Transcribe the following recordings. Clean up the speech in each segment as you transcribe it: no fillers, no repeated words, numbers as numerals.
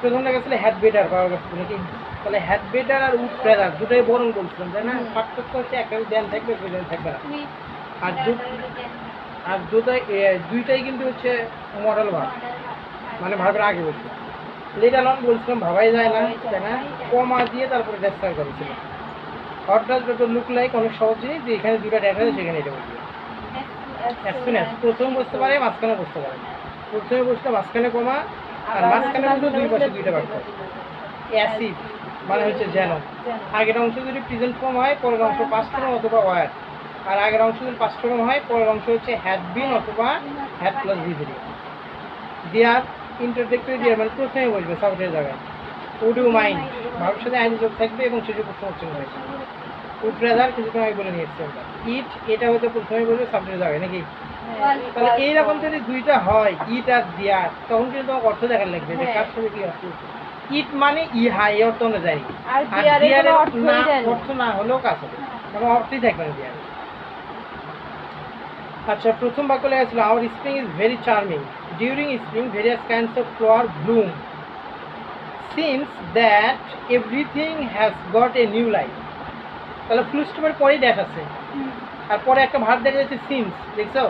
প্রথম লেখা ছিল হ্যাড বেটার পাওয়ার গেছে নাকি? তাহলে হ্যাড বেটার আর উড ফেদার দুটোই বরং বলছিলাম, তাই না? পার্থক্য হচ্ছে একটা দেন থাকবে, দেন থাকবে না। আর আর দুইটাই কিন্তু হচ্ছে মডেল ভার্ব, মানে ভার্বের আগে বলছে। লেট অ্যালোন বলছিলাম ভাবাই যায় না, তাই না? কমা দিয়ে তারপরে ডেসক্রাইব করেছিল। What does dot look like অনেক সহজ জিনিস, যে এখানে দুইটা ডেটা আছে সেখানে এটা বলবে। অ্যাজ সুন অ্যাজ প্রথমে বসতে পারে, মাঝখানে বসতে পারে। প্রথমে বসলে মাঝখানে কমা, আর মাঝখানে বসলে দুই পাশে দুইটা বাক্য। অ্যাসিড মানে হচ্ছে যেন। আগের অংশ যদি প্রেজেন্ট ফর্ম হয়, পরের অংশ পাস্ট ফর্ম অথবা ওয়ার। আর আগের অংশ যদি পাস্ট ফর্ম হয়, পরের অংশ হচ্ছে হ্যাড বিন অথবা হ্যাড প্লাস ভি3। দেয়ার ইন্টারজেক্টরি দেয়ার মানে প্রথমে বসবে সাবজেক্টের জায়গায়। উড ইউ মাইন্ড ভাবের সাথে আইন যোগ থাকবে এবং শেষে প্রশ্ন চিহ্ন থাকবে। উড রাদার কিছুক্ষণ আগে বলে নিয়েছি আমরা। ইট এটা হয়তো প্রথমে বলবে সাবজেক্টের জায়গায় নাকি? তাহলে এইরকম যদি দুইটা হয়, ইট আর দেয়ার, তখন কিন্তু তোমাকে অর্থ দেখার লাগবে যে কার সাথে কি অর্থ। ইট মানে ইহা, এই অর্থ অনুযায়ী। আর দেয়ারের অর্থ না হলেও কাজ হবে, মানে অর্থই থাকবে না দেয়ার। আচ্ছা, প্রথম বাক্য লেখা ছিল our spring is very charming. During spring various kinds of flower bloom. Since that everything has got a new life. তাহলে ফুল স্টপের পরেই ড্যাশ আছে, আর পরে একটা ভার্ব দেখা যাচ্ছে সিন্স, দেখছো?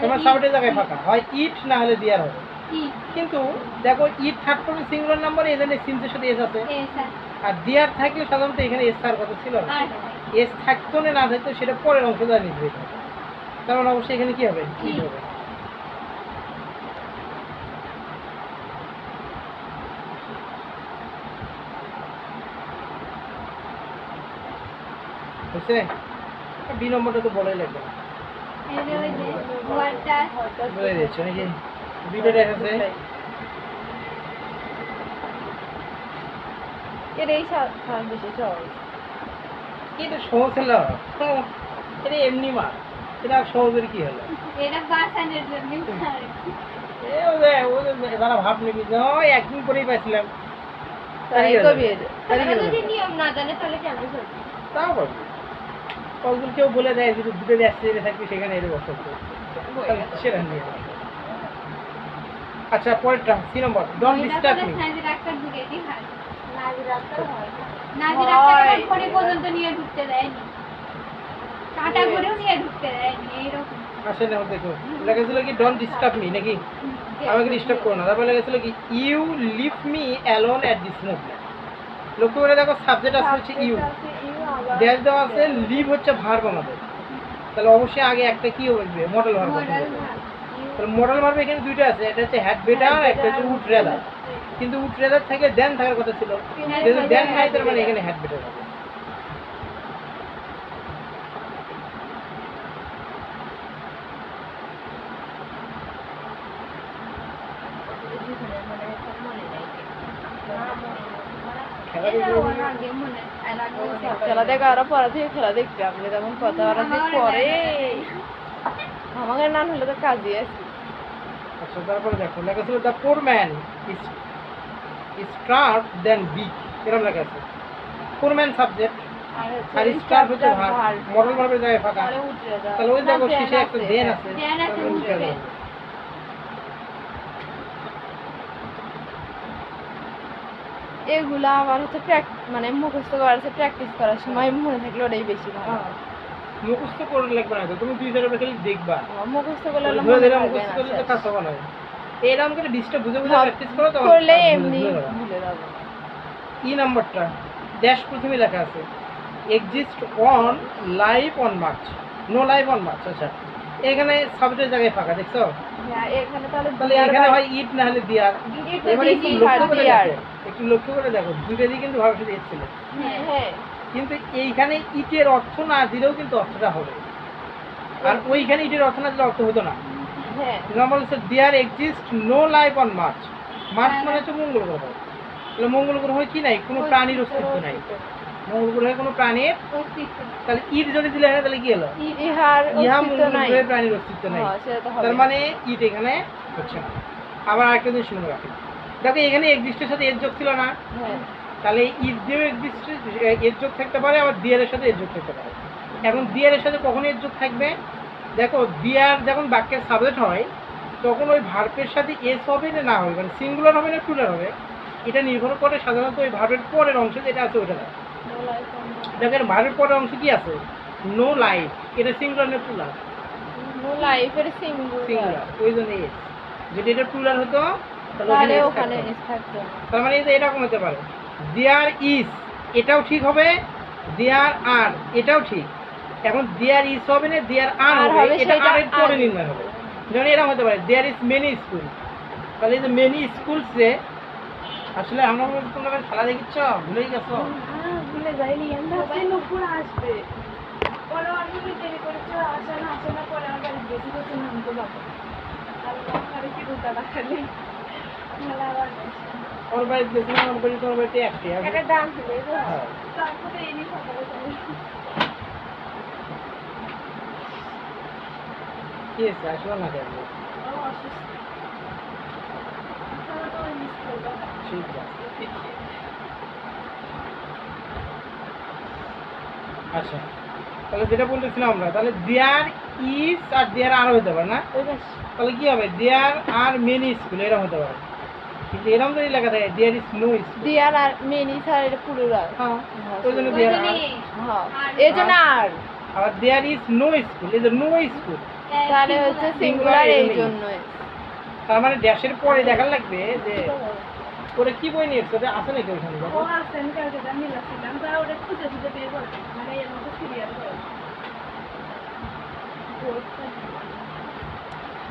তোমার সাবজেক্টের জায়গায় ফাঁকা, হয় ইট না হলে দেয়ার হবে। কিন্তু দেখো it third person singular number, এই জন্য সিন্সের সাথে এস আছে। আর দেয়ার থাকলে সাধারণত এখানে এস থাকার কথা ছিল না। এস থাকতো না থাকতো সেটা পরের অংশ দ্বারা নির্ধারিত হবে। তার মানে অবশ্যই এখানে কি হবে? ইট হবে। বুঝছে? বি নম্বরটা তো বলাই লাগবে না, বলে দিচ্ছ নাকি? বিটা দেখাচ্ছে এটা সহজ হলো, এটা এমনি মার, এটা সহজের কি হলো? যারা ভাব নিবি যে একদিন করেই পাইছিলাম, তাও পারবি। কতজন কেউ বলে দেয় যদি দুটো আসছে থাকবি সেখানে এর বছর সেটা নিয়ে। আচ্ছা, পরেরটা সি নম্বর, ডোন্ট ডিস্টার্ব মি। আসলে দেখো লেখা ছিল কি ডোন্ট ডিস্টার্ব মি নাকি? আমাকে ডিস্টার্ব করো না। তারপর লেখা ছিল কি you leave me alone at this moment. লক্ষ্য করে দেখো সাবজেক্ট আছে হচ্ছে ইউ, ড্যাশ দেওয়া আছে, লিভ হচ্ছে ভার্ব আমাদের। তাহলে অবশ্যই আগে একটা কি বলবে? Modal verb. তাহলে মডেল ভার্ব এখানে দুইটা আছে, একটা হচ্ছে হ্যাড বেটার, একটা হচ্ছে উড রেদার। কিন্তু উড রেদার থেকে দেন থাকার কথা ছিল, যেহেতু দেন নাই তার মানে এখানে হ্যাড বেটার হবে। খেলা দেখা ওরা পড়া থেকে খেলা দেখতে আপনি তেমন কথা ওরা যে পরে আমাকে না হলে তো কাজই আছে। আচ্ছা, তারপরে দেখো লেখা ছিল the poor man is start then big, এরকম লেখা আছে। পোর ম্যান সাবজেক্ট আর স্টার্ট হচ্ছে ভার্ব, মডেল ভার্বের জায়গায় ফাঁকা। তাহলে ওই দেখো শেষে একটা দেন আছে, এগুলা আমার হচ্ছে মানে মুখস্থ করার প্র্যাকটিস করার সময় মনে থাকলে ওটাই বেশি ভালো। মুখস্থ করে লাগবে না, তুমি 2-4 বার খালি দেখবা, মুখস্থ করলে মুখস্থ করলে তো কাজ হবে না। এরকম করে 20টা বুঝে বুঝে প্র্যাকটিস করো, তখন করলে এমনি ভুলে যাব। ই নাম্বারটা ড্যাশ প্রথমে লেখা আছে exist on live on Mars, no live on Mars. আচ্ছা, এখানে সাবজেক্টের জায়গায় ফাঁকা, দেখছো? এখানে তাহলে এখানে হয় ইট না হলে দিয়ার। এবারে একটু লক্ষ্য করে দেখো দুইটারই কিন্তু ভাবের সাথে এস ছিল, কিন্তু এইখানে ইটের অর্থ না দিলেও কিন্তু অর্থটা হবে, আর ওইখানে ইটের অর্থ না দিলে অর্থ হতো না। There exist no life on Mars. Mars মানে হচ্ছে মঙ্গল গ্রহ। তাহলে মঙ্গল গ্রহে কি নাই? কোনো প্রাণীর অস্তিত্ব নাই। মঙ্গল গ্রহে কোনো প্রাণীর, তাহলে ইট যদি দিলে তাহলে কি হলো? ইহা মঙ্গল গ্রহে প্রাণীর অস্তিত্ব নাই, তার মানে ইট এখানে হচ্ছে না। আবার আরেকটা জিনিস শুনে রাখি, দেখো এখানে এক্সিস্টের সাথে এর যোগ ছিল না, তাহলে ইট দিয়েও এক্সিস্ট এর যোগ থাকতে পারে, আবার দিয়ারের সাথে এর যোগ থাকতে পারে। এখন দিয়ারের সাথে কখন এর যোগ থাকবে? দেখো দিয়ার যখন বাক্যের সাবজেক্ট হয় তখন ওই ভার্বের সাথে এস হবে না হবে, মানে সিঙ্গুলার হবে না প্লুরাল হবে? এটা নির্ভর করে সাধারণত ওই ভার্বের পরের অংশ যেটা আছে ওটা দ্বারা। দেখেন ভার্বের পরের অংশ কি আছে? নো লাইফ, এটা সিঙ্গুলার না প্লুরাল? নো লাইফের সিঙ্গুলার। সিঙ্গুলার, ওই জন্য এস। যদি এটা প্লুরাল হতো তাহলে S ওখানে থাকতো। এস থাকতো না। তার মানে এটা এরকম হতে পারে, দেয়ার ইজ, এটাও ঠিক হবে, দেয়ার আর এটাও ঠিক। এখন দেয়ার ইজ হবে না, দেয়ার আর আর হবে, হবে, এটা সেটা আর এর পরে আর। নির্ণয় হবে। যেমন এরকম হতে পারে, দেয়ার ইজ মেনি স্কুল। তাহলে এই যে মেনি স্কুলসে আসলে আমরা তোমরা খেলা দেখিচ্ছ, ভুলেই গেছো। ভুলে যাইনি আমরা। সবাই নুপুর আসবে, পরে অনেকগুলো দেরি করেছে, আসে না পরে আমার বাড়ি বেশি করছে না, আমি তো যাবো আর ওখানে কি দুটা খালি মেলা আবার ওর বাড়িতে গেছিলাম, ওর বাড়ি তোমার বাড়িতে একটি একটা ডান্স দিলে হ্যাঁ। তারপরে এই নিয়ে সকালে চলে কি আছে আসলো না কেন? অসুস্থ তাহলে তো ওই মিস করবো না। ঠিক আছে। আচ্ছা, তাহলে যেটা বলতেছিলাম আমরা, তাহলে দেয়ার ইজ আর দেয়ার আর হতে পারে না? ওই পাশ। তাহলে কি হবে? দেয়ার আর মেনি স্কুল এরকম হতে পারে, কিন্তু এরকম যদি লেখা থাকে দেয়ার ইজ নো স্কুল, দিয়ার আর মেনি স্যার এটা প্লুরাল। হ্যাঁ ওই জন্য দেয়ার আর। হ্যাঁ এই জন্য আর। আবার দেয়ার ইজ নো স্কুল, এই যে নো স্কুল, তাহলে হচ্ছে সিঙ্গুলার এই জন্য। তার মানে ড্যাশের পরে দেখা লাগবে যে ওরা কি বই নিয়েছে, ওটা আছে নাকি ওইখানে? ও আসেন কালকে যা মিলাছিলাম তা ওটা খুঁজে খুঁজে বের করে মানে এর মধ্যে সিরিয়াল করে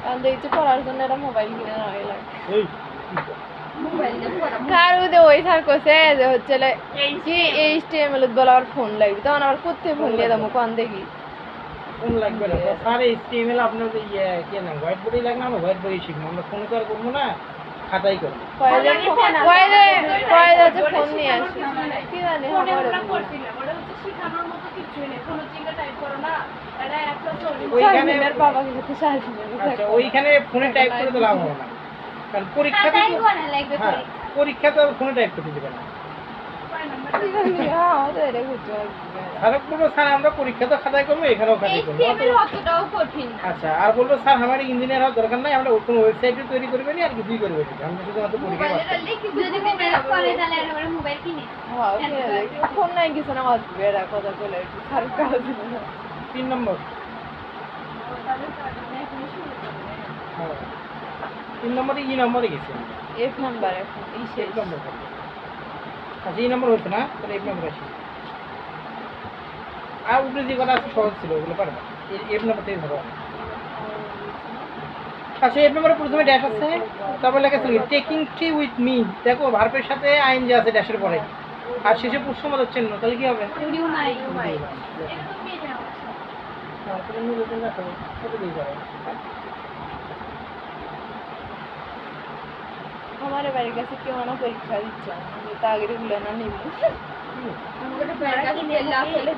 কারণ দেখছি পড়ার জন্য একটা মোবাইল কিনে নেওয়া লাগে। এই মোবাইল দিয়ে পড়া কার ওই স্যার কইছে যে হচ্ছে কি HTML বলে আবার ফোন লাগবে, তখন আবার কোথায় ফোন নিয়ে যাবো কোন দেখি। ফোন লাগবে না স্যার, HTML আপনার ইয়ে কি নাম, হোয়াইট বোর্ডেই লাগবে, আমরা হোয়াইট বোর্ডেই শিখবো, আমরা ফোন তো আর করবো না, খাতাই করবো। কয়ে যে ফোন নিয়ে আসি, কি জানি ফোনে আমার আমরা করছিলাম ওটা হচ্ছে শেখানোর মতো কিছুই নেই, কোনো চিন্তা টাইপ করো না, এটা একটা চলি ওইখানে শারমিনের বাবাকে সাথে শারমিনের আচ্ছা ওইখানে ফোনে টাইপ করে তো লাভ হবে না, কারণ পরীক্ষা তো হ্যাঁ পরীক্ষা তো ফোনে টাইপ করতে দেবে না। আমাদের এটা করতে হবে। আর বলবো স্যার আমরা পরীক্ষা তো খাতায় করবো, এখানেও খাতায় করবো। অতটাও কঠিন আচ্ছা আর বলবো স্যার আমার ইঞ্জিনিয়ার হওয়ার দরকার নাই, আমরা কোনো ওয়েবসাইটও তৈরি করবে না আর কিছুই করবে না, আমরা শুধুমাত্র পরীক্ষা পাস করবো। যদি মোবাইল করে তাহলে একেবারে মোবাইল কিনে হ্যাঁ কিনে দেখি ফোন নাই কিছু না আসবে এরা কথা বলে একটু খারাপ কাজ 3 নম্বর, হ্যাঁ 3 নম্বরে ই নম্বরে গেছি আমরা। F নাম্বার এখন এই শেষ। এক নম্বর থাকবে। আচ্ছা এই নম্বর হচ্ছে না, তাহলে এক নম্বর আসি। আর উপরে যে কথা আছে সহজ ছিল ওগুলো পারবা, এফ নম্বর থেকে ধরো। আচ্ছা এফ নম্বরে প্রথমে ড্যাশ আছে, তারপর লেখা আছে টেকিং টি উইথ মি, দেখো ভার্বের সাথে আইন যে আছে ড্যাশের পরে, আর শেষে পুষ্যমালার চিহ্ন, তাহলে কি হবে? ভিডিও নাই তারপরে মিলে দিন রাখো, কত দিয়ে যাবে? আমার বাড়ির কাছে কেউ না পরীক্ষা দিচ্ছে, আমি তো আগের গুলো না নিব।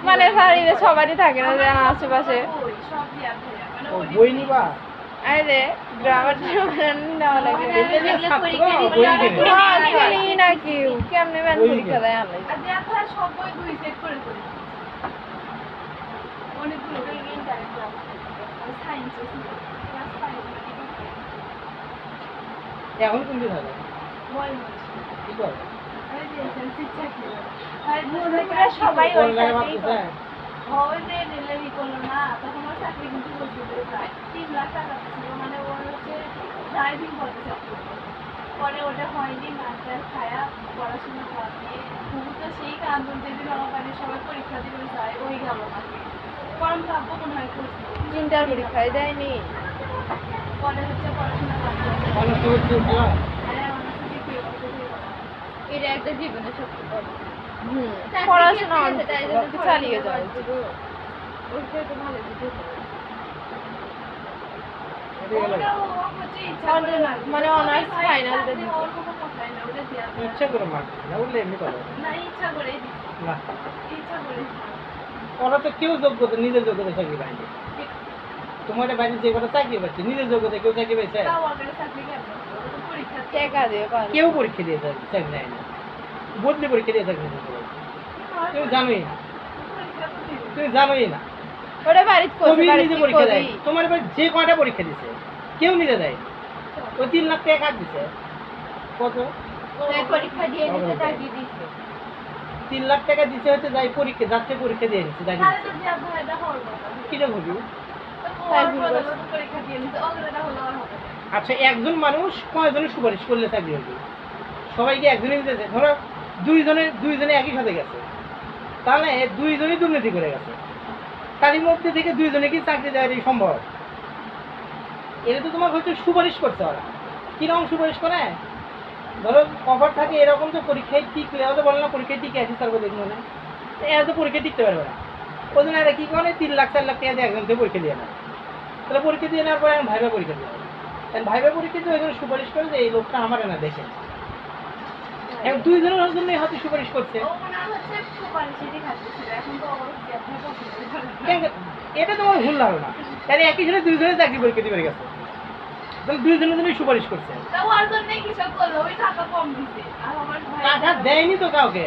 মানে শাড়িতে সবারই থাকে না যে আশেপাশে। ও বই নিবা? আরে গ্রামার নেওয়া লাগে। না কেউ কেমনে ম্যান পরীক্ষা দেয় আনলাই। সব বই দুই সেট করে করে অনেকগুলো সায়েন্স ক্লাস 5 এখন কোন দিন হবে? কি করে? সবাই কোন জায়গায় ভাবতেছে? তখন ওর চাকরি কিন্তু প্রায় 3 লাখ টাকা ছিল, মানে ওর হচ্ছে ড্রাইভিং করতে চাকরি, পরে ওটা হয়নি, মাস্টার খায়া পড়াশোনা করা দিয়ে তো সেই কান্দন যেদিন আমার বাড়ির সবাই পরীক্ষা দিতে যায় ওই গেল না, পরম কাব্য মনে হয় করছিল, তিনটার পরীক্ষায় দেয়নি। পরে হচ্ছে পড়াশোনা করতে অনেক সময় কি খেলা? এটা একটা জীবনের সত্যি কথা। পড়াশোনা চালিয়ে যায়। মানে অনার্স ফাইনাল ইচ্ছা করে মারছে না, বললে এমনি করো না, ইচ্ছা করে না, ইচ্ছা করে ওরা তো কেউ যোগ্যতা নিজের যোগ্যতা চাকরি পায়নি। তোমার বাইরে যে কটা চাকরি পাচ্ছে নিজের যোগ্যতা কেউ চাকরি পাইছে? তাও আগে চাকরি কেন পরীক্ষা টাকা দিয়ে পারে। কেউ পরীক্ষা দিয়ে চাকরি নেয় না, বদলে পরীক্ষা দিয়ে চাকরি নিতে পারে। তুমি জানোই না, তুমি জানোই না। ওটা বাড়িতে কবি করছে, নিজে পরীক্ষা দেয়, তোমার এবার যে কয়টা পরীক্ষা দিছে কেউ নিজে দেয়, ওই 3 লাখ টাকা কাজ দিছে কত? পরীক্ষা দিয়ে নিতে চাকরি দিচ্ছে 3 লাখ টাকা দিতে হচ্ছে যাই পরীক্ষা যাচ্ছে পরীক্ষা দিয়ে নিচ্ছে চাকরি তাহলে দিচ্ছে। তো জিয়া ভাই এটা হল কথা কিটা বলবি? পরীক্ষা দিয়ে নিতে অগ্রটা হলো আর হবে না। আচ্ছা একজন মানুষ কয়জনের সুপারিশ করলে চাকরি হবে? সবাই কি একজনই দিতেছে? ধরো দুইজনে একই সাথে গেছে, তাহলে দুইজনই দুর্নীতি করে গেছে, তারই মধ্যে থেকে দুইজনে কি চাকরি দেওয়ার সম্ভব? এটা তো তোমার হচ্ছে সুপারিশ করছে ওরা। কিরকম সুপারিশ করে? ধরো অফার থাকে এরকম যে পরীক্ষায় টিকলে, এরা তো বলে না পরীক্ষায় টিকে আসি তারপর দেখবো না, এরা তো পরীক্ষায় টিকতে পারবে না। ওই জন্য এরা কী করে 3 লাখ 4 লাখ টাকা দিয়ে একজনকে পরীক্ষা দিয়ে নেয়। তাহলে পরীক্ষা দিয়ে নেওয়ার পরে আমি ভাইবা পরীক্ষা দিয়ে নেবো, ভাইবা পরীক্ষা দিয়ে ওইখানে সুপারিশ করে যে এই লোকটা আমার না দেখে, এখন দুইজনের জন্যই হয়তো সুপারিশ করছে। ও মনে হচ্ছে সুপারিশেরই খাচ্ছিল, এখন তো অবশ্যই জিয়া ভাই পছন্দ করে না। কেন- এটা তোমার ভুল ধারণা, তাহলে একই সাথে দুইজনে চাকরি পরীক্ষা দিয়ে গেছে, তাহলে দুইজনের জন্যই সুপারিশ করছে। তা ওর জন্যই কৃষক করলো, ওই টাকা কম দিছে। আর আমার ভাই টাকা দেয়নি তো কাউকে,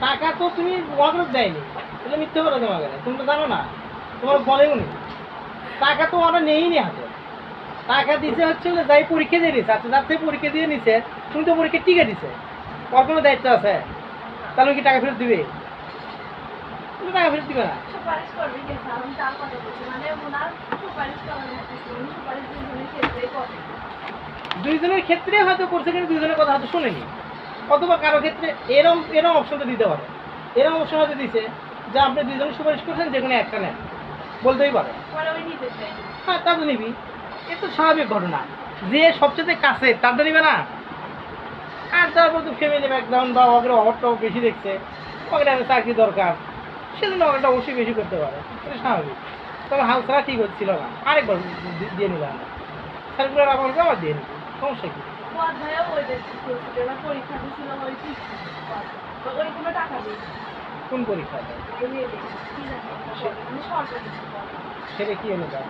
টাকা তো তুমি ওয়াগরত দেয়নি, তাহলে মিথ্যে বলো তোমাকে, তুমি তো জানো না, তোমার বলেও নি টাকা তো ওরা নেইনি হাতে। টাকা দিছে হচ্ছে যে যাই পরীক্ষা দিয়ে নিছে, আচ্ছা যার থেকে পরীক্ষা দিয়ে নিছে তুমি তো পরীক্ষা টিকে দিছে, ওর কোনো দায়িত্ব আছে? তাহলে কি টাকা ফেরত দিবে? তুমি টাকা ফেরত দিবে না। সুপারিশ করবে কে স্যার? আমি তার কথা বলছি, মানে ওনার সুপারিশ করার মতো উনি সুপারিশ দুজনের ক্ষেত্রেই করে। দুইজনের ক্ষেত্রে হয়তো করছে, কিন্তু দুইজনের কথা হয়তো শোনেনি, অথবা কারো ক্ষেত্রে এরম এরম অপশনটা দিতে পারে, এরম অপশন হয়তো দিছে যে আপনি দুইজনে সুপারিশ করছেন যে কোনো একটা নেন, বলতেই পারে। পরে ওই নিতে চাই। হ্যাঁ তা তো নিবি, এ তো স্বাভাবিক ঘটনা, যে সবচেয়ে কাছে তার তো নিবে না। আর তারপর তো ফ্যামিলি ব্যাকগ্রাউন্ড বা ওদের অভাবটাও বেশি দেখছে, ওদের একটা চাকরি দরকার, সেজন্য ওটা অবশ্যই বেশি করতে পারে, এটা স্বাভাবিক। তবে হাল ছাড়া ঠিক হচ্ছিল না, আরেকবার দিয়ে নিলাম সার্কুলার আবার দিয়ে নিবি, সমস্যা কি? পদ ভাইও ওই দেখছি এবার পরীক্ষা দিয়েছিল ওই ঠিক তো ওই কোনো টাকা দিই কোন পরীক্ষাটা? ওই নিয়ে দিই কি জানি মানে সরকারি সেটা কি হলো তার?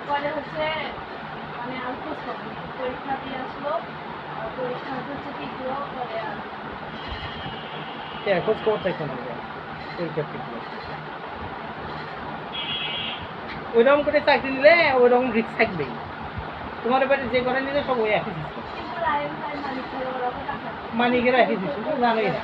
পরে হচ্ছে মানে আর খোঁজ খবর নেই। পরীক্ষা দিয়ে আসলো আর পরীক্ষা হচ্ছে টিকলো পরে আর খোঁজ খবর থাকতো না পরীক্ষা টিকলো। ওইরকম করে চাকরি নিলে ওইরকম রিস্ক থাকবেই, তোমার এবারে যে করে নিলে সব ওই একই সিস্টেম, কিন্তু রায়ের ভাই মালিক ভাই ওরা তো টাকা দেয়। মানিকেরা একই সিস্টেম, জানোই না।